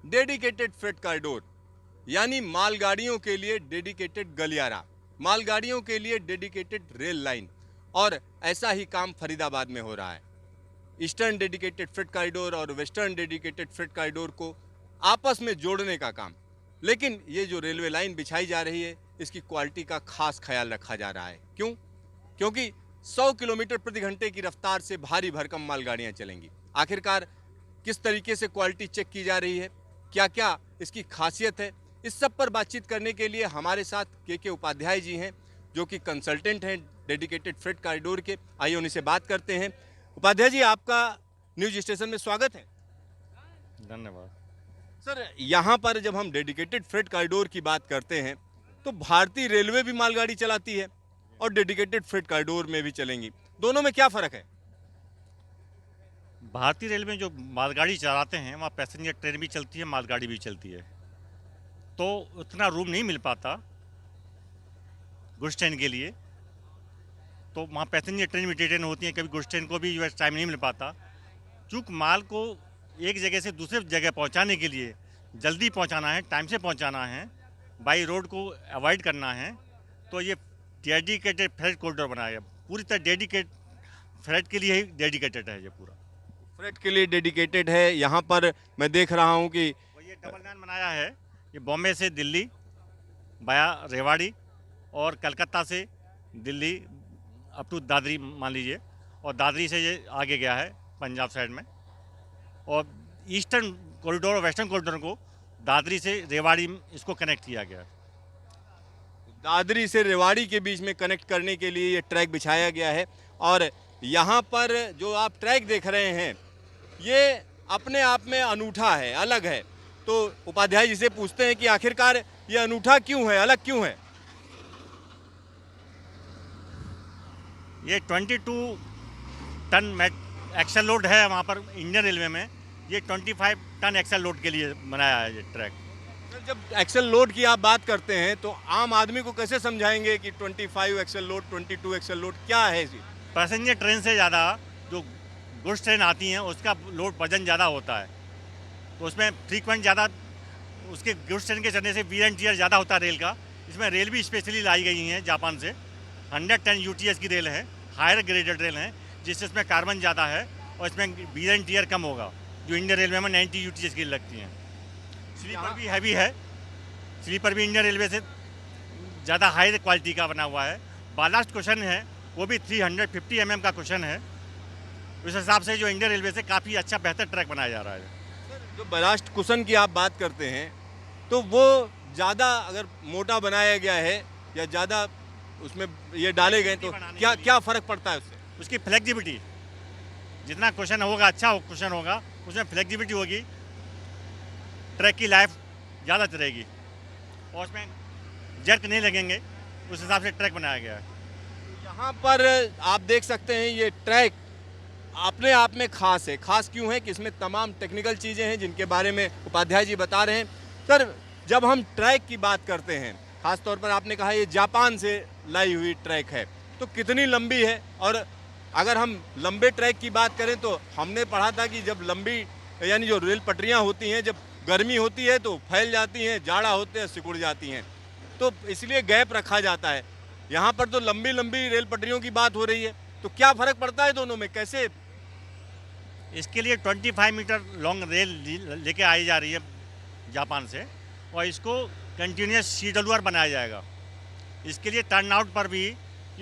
Dedicated freight corridor यानी मालगाड़ियों के लिए डेडिकेटेड गलियारा, मालगाड़ियों के लिए डेडिकेटेड रेल लाइन, और ऐसा ही काम फरीदाबाद में हो रहा है। ईस्टर्न डेडिकेटेड फ्रेट कॉरिडोर और वेस्टर्न डेडिकेटेड फ्रेट कॉरिडोर को आपस में जोड़ने का काम। लेकिन ये जो रेलवे लाइन बिछाई जा रही है, इसकी क्वालिटी का खास ख्याल रखा जा रहा है। क्यों? क्योंकि 100 किलोमीटर प्रति घंटे की रफ्तार से भारी भरकम मालगाड़ियां चलेंगी। आखिरकार किस तरीके से क्वालिटी चेक की जा रही है, क्या क्या इसकी खासियत है, इस सब पर बातचीत करने के लिए हमारे साथ के उपाध्याय जी हैं, जो कि कंसल्टेंट हैं डेडिकेटेड फ्रेट कॉरिडोर के। आइए उन्हीं से बात करते हैं। उपाध्याय जी, आपका न्यूज स्टेशन में स्वागत है। धन्यवाद सर, यहाँ पर जब हम डेडिकेटेड फ्रेट कॉरिडोर की बात करते हैं तो भारतीय रेलवे भी मालगाड़ी चलाती है और डेडिकेटेड फ्रेट कॉरिडोर में भी चलेंगी। दोनों में क्या फ़र्क है? भारतीय रेलवे में जो मालगाड़ी चलाते हैं वहाँ पैसेंजर ट्रेन भी चलती है, मालगाड़ी भी चलती है, तो उतना रूम नहीं मिल पाता गुड्स ट्रेन के लिए। तो वहाँ पैसेंजर ट्रेन भी डिटेन होती है, कभी गुड्स ट्रेन को भी जो है टाइम नहीं मिल पाता। चूँकि माल को एक जगह से दूसरे जगह पहुँचाने के लिए जल्दी पहुँचाना है, टाइम से पहुँचाना है, बाई रोड को अवॉइड करना है, तो ये डेडिकेटेड फ्रेट कॉरिडोर बनाया गया। पूरी तरह डेडिकेट फ्रेट के लिए ही डेडिकेटेड है, ये पूरा फ्रेट के लिए डेडिकेटेड है। यहाँ पर मैं देख रहा हूँ कि ये डबल लाइन बनाया है। ये बॉम्बे से दिल्ली बाया रेवाड़ी और कलकत्ता से दिल्ली अप टू दादरी मान लीजिए, और दादरी से ये आगे गया है पंजाब साइड में, और ईस्टर्न कॉरिडोर और वेस्टर्न कॉरिडोर को दादरी से रेवाड़ी इसको कनेक्ट किया गया है। दादरी से रेवाड़ी के बीच में कनेक्ट करने के लिए ये ट्रैक बिछाया गया है। और यहाँ पर जो आप ट्रैक देख रहे हैं, ये अपने आप में अनूठा है, अलग है। तो उपाध्याय जी से पूछते हैं कि आखिरकार ये अनूठा क्यों है, अलग क्यों है? ये 22 टन एक्सल लोड है वहाँ पर इंडियन रेलवे में। ये 25 टन एक्सल लोड के लिए बनाया है ये ट्रैक। जब एक्सल लोड की आप बात करते हैं तो आम आदमी को कैसे समझाएंगे कि 25 एक्सल लोड, 22 एक्सल लोड क्या है इसी? पैसेंजर ट्रेन से ज़्यादा जो गुड्स ट्रेन आती हैं उसका लोड वजन ज़्यादा होता है, तो उसमें फ्रीक्वेंट ज़्यादा उसके गुड्स ट्रेन के चलने से वीर एंड टियर ज़्यादा होता है रेल का। इसमें रेल भी स्पेशली लाई गई हैं जापान से। 110 UTS की रेल है, हायर ग्रेडेड रेल है, जिससे इसमें कार्बन ज़्यादा है और इसमें वीर एंड टियर कम होगा, जो इंडियन रेलवे में 90 UTS की लगती हैं। स्लीपर भी हैवी है, स्लीपर भी इंडियन रेलवे से ज़्यादा हाई क्वालिटी का बना हुआ है। बालास्ट क्वेश्चन है, वो भी 350 mm का क्वेश्चन है। उस हिसाब से जो इंडियन रेलवे से काफ़ी अच्छा बेहतर ट्रैक बनाया जा रहा है। जो बलास्ट कुशन की आप बात करते हैं तो वो ज़्यादा अगर मोटा बनाया गया है या ज़्यादा उसमें ये डाले गए तो क्या क्या फ़र्क पड़ता है उससे? उसकी फ्लेक्सिबिलिटी, जितना क्वेश्चन होगा अच्छा क्वेश्चन होगा, उसमें फ्लेक्सिबिलिटी होगी, ट्रैक की लाइफ ज़्यादा चलेगी और उसमें जर्क नहीं लगेंगे। उस हिसाब से ट्रैक बनाया गया है। यहाँ पर आप देख सकते हैं ये ट्रैक अपने आप में खास है। खास क्यों है कि इसमें तमाम टेक्निकल चीज़ें हैं जिनके बारे में उपाध्याय जी बता रहे हैं। सर, जब हम ट्रैक की बात करते हैं, खास तौर पर आपने कहा ये जापान से लाई हुई ट्रैक है, तो कितनी लंबी है? और अगर हम लंबे ट्रैक की बात करें तो हमने पढ़ा था कि जब लंबी यानी जो रेल पटरियाँ होती हैं, जब गर्मी होती है तो फैल जाती हैं, जाड़ा होते हैं सिकुड़ जाती हैं, तो इसलिए गैप रखा जाता है। यहाँ पर तो लंबी लंबी रेल पटरियों की बात हो रही है, तो क्या फ़र्क पड़ता है दोनों में, कैसे? इसके लिए 25 मीटर लॉन्ग रेल लेके आई जा रही है जापान से, और इसको कंटिन्यूस CWR बनाया जाएगा। इसके लिए टर्न आउट पर भी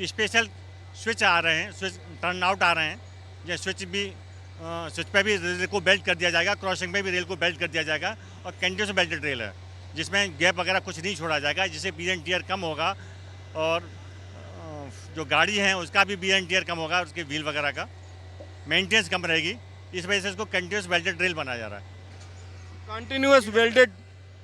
स्पेशल स्विच आ रहे हैं, स्विच टर्न आउट आ रहे हैं। ये स्विच पे भी रेल को बेल्ट कर दिया जाएगा, क्रॉसिंग पे भी रेल को बेल्ट कर दिया जाएगा, और कंटिन्यूस बेल्टेड रेल है जिसमें गैप वगैरह कुछ नहीं छोड़ा जाएगा, जिससे वीर एंड टियर कम होगा, और जो गाड़ी है उसका भी वीर एंड टियर कम होगा, उसके व्हील वगैरह का मेंटेनेंस कम रहेगी। इस वजह से इसको कंटिन्यूस बेल्टेड रेल बनाया जा रहा है। कंटिन्यूअस वेल्डेड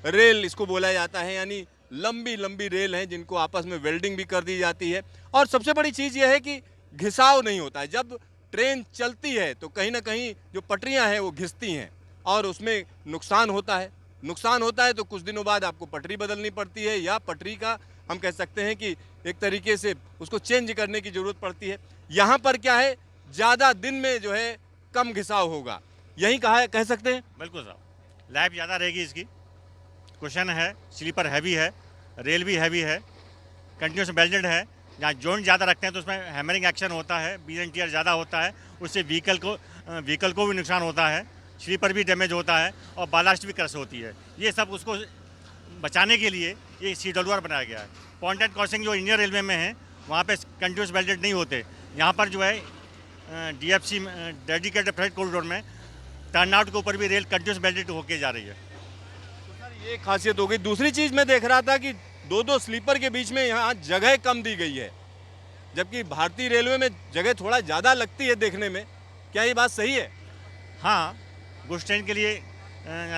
रेल इसको बोला जाता है, यानी लंबी लंबी रेल हैं जिनको आपस में वेल्डिंग भी कर दी जाती है। और सबसे बड़ी चीज़ यह है कि घिसाव नहीं होता है। जब ट्रेन चलती है तो कहीं ना कहीं जो पटरियां हैं वो घिसती हैं और उसमें नुकसान होता है। नुकसान होता है तो कुछ दिनों बाद आपको पटरी बदलनी पड़ती है, या पटरी का हम कह सकते हैं कि एक तरीके से उसको चेंज करने की ज़रूरत पड़ती है। यहाँ पर क्या है, ज़्यादा दिन में जो है कम घिसाव होगा, यही कहा कह सकते हैं। बिल्कुल साहब, लाइफ ज़्यादा रहेगी इसकी, कुशन है, स्लीपर हैवी है, रेल भी हैवी है, कंटिन्यूस बेल्टेड है। जहाँ जॉइंट ज़्यादा रखते हैं तो उसमें हैमरिंग एक्शन होता है, वीयर एंड टियर ज़्यादा होता है, उससे व्हीकल को भी नुकसान होता है, स्लीपर भी डैमेज होता है और बालास्ट भी क्रश होती है। ये सब उसको बचाने के लिए ये CWR बनाया गया है। पॉइंट एंड क्रॉसिंग जो इंडियन रेलवे में है वहाँ पे कंटिन्यूस बेल्टेड नहीं होते, यहाँ पर जो है DFC डेडिकेटेड फ्रेट कॉरिडोर में टर्न आउट के ऊपर भी रेल कंटिन्यूस बेल्टेड होके जा रही है। तो सर ये खासियत हो गई। दूसरी चीज़ मैं देख रहा था कि दो स्लीपर के बीच में यहाँ जगह कम दी गई है, जबकि भारतीय रेलवे में जगह थोड़ा ज़्यादा लगती है देखने में। क्या ये बात सही है? हाँ, गुड्स ट्रेन के लिए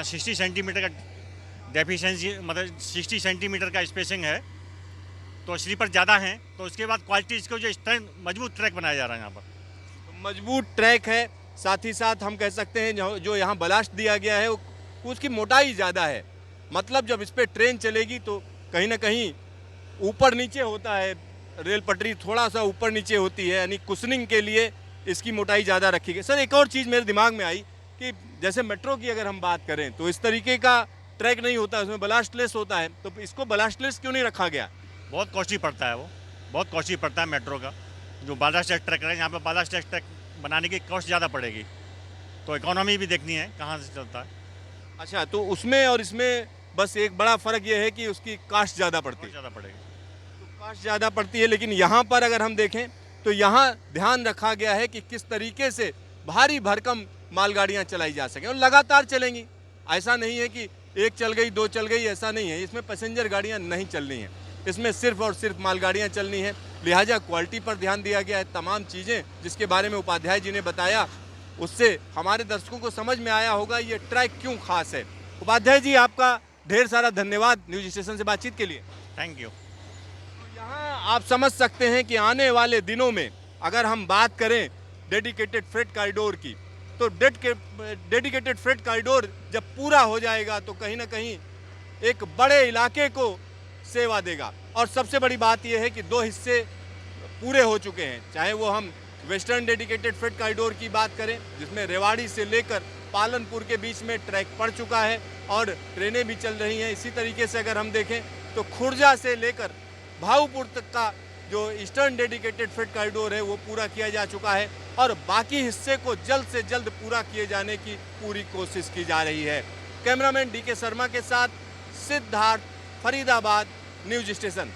60 सेंटीमीटर का डेफिशिएंसी, मतलब 60 सेंटीमीटर का स्पेसिंग है, तो स्लीपर ज़्यादा हैं, तो उसके बाद क्वालिटी इसको जो स्ट्रेंथ मजबूत ट्रैक बनाया जा रहा है यहाँ पर। तो मजबूत ट्रैक है, साथ ही साथ हम कह सकते हैं जो यहाँ बलास्ट दिया गया है उसकी मोटाई ज़्यादा है। मतलब जब इस पर ट्रेन चलेगी तो कहीं ना कहीं ऊपर नीचे होता है, रेल पटरी थोड़ा सा ऊपर नीचे होती है, यानी कुशनिंग के लिए इसकी मोटाई ज़्यादा रखी गई। सर एक और चीज़ मेरे दिमाग में आई कि जैसे मेट्रो की अगर हम बात करें तो इस तरीके का ट्रैक नहीं होता, उसमें बलास्टलेस होता है, तो इसको बलास्टलेस क्यों नहीं रखा गया? बहुत कॉस्टली पड़ता है, वो बहुत कॉस्टली पड़ता है मेट्रो का। जो बालास्ट ट्रैक है यहाँ पर, बालास्ट ट्रैक बनाने की कॉस्ट ज़्यादा पड़ेगी, तो इकोनॉमी भी देखनी है कहाँ से चलता है। अच्छा, तो उसमें और इसमें बस एक बड़ा फ़र्क ये है कि उसकी कास्ट ज़्यादा पड़ती है। ज़्यादा पड़ेगी, तो कास्ट ज़्यादा पड़ती है, लेकिन यहाँ पर अगर हम देखें तो यहाँ ध्यान रखा गया है कि किस तरीके से भारी भरकम मालगाड़ियाँ चलाई जा सकें और लगातार चलेंगी। ऐसा नहीं है कि एक चल गई दो चल गई, ऐसा नहीं है। इसमें पैसेंजर गाड़ियाँ नहीं चलनी हैं, इसमें सिर्फ और सिर्फ मालगाड़ियाँ चलनी हैं। लिहाजा क्वालिटी पर ध्यान दिया गया है। तमाम चीज़ें जिसके बारे में उपाध्याय जी ने बताया, उससे हमारे दर्शकों को समझ में आया होगा ये ट्रैक क्यों खास है। उपाध्याय जी आपका ढेर सारा धन्यवाद न्यूज स्टेशन से बातचीत के लिए। Thank you. तो यहाँ आप समझ सकते हैं कि आने वाले दिनों में अगर हम बात करें डेडिकेटेड फ्रेट कॉरिडोर की, तो डेडिकेटेड फ्रेट कॉरिडोर जब पूरा हो जाएगा तो कहीं ना कहीं एक बड़े इलाके को सेवा देगा। और सबसे बड़ी बात यह है कि 2 हिस्से पूरे हो चुके हैं, चाहे वो हम वेस्टर्न डेडिकेटेड फ्रेट कॉरिडोर की बात करें जिसमें रेवाड़ी से लेकर पालनपुर के बीच में ट्रैक पड़ चुका है और ट्रेनें भी चल रही हैं। इसी तरीके से अगर हम देखें तो खुर्जा से लेकर भाऊपुर तक का जो ईस्टर्न डेडिकेटेड फ्रेट कॉरिडोर है वो पूरा किया जा चुका है और बाकी हिस्से को जल्द से जल्द पूरा किए जाने की पूरी कोशिश की जा रही है। कैमरामैन DK शर्मा के साथ सिद्धार्थ, फरीदाबाद, न्यूज स्टेशन।